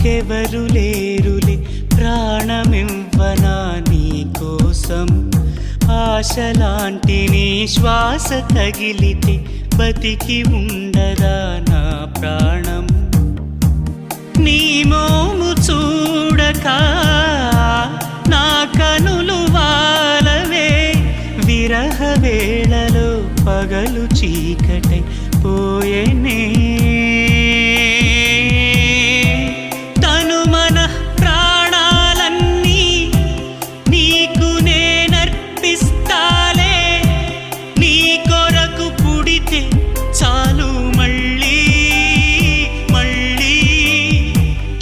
నాకెవరు లేరులే ప్రాణమివ్వనా నీ కోసం ఆశలాంటి నీ శ్వాస తగిలితే బతికి ఉండదా నా ప్రాణం నీ మోము చూడక నా కనులు వాలవే విరహ వేళలో పగలు చీకటై పోయేనే తను మన ప్రాణాలన్నీ నీకు నేనర్పిస్తాలే నీ కొరకు పుడితే చాలు మళ్ళీ మళ్ళీ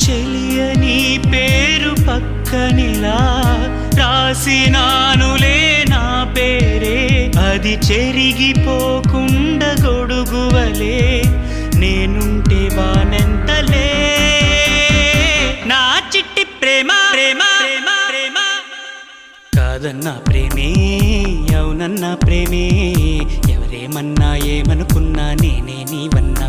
చెలియ నీ పేరు పక్కనిలా రాసినానులే నా పేరే అది చెరిగిపోకుండా గొడుగువలే నేనుంటే వానెంతలే నా చిట్టి ప్రేమ ప్రేమ ప్రేమ ప్రేమ కాదన్నా ప్రేమే అవునన్నా ప్రేమే ఎవరేమన్నా ఏమనుకున్నా నేనే నీవన్నా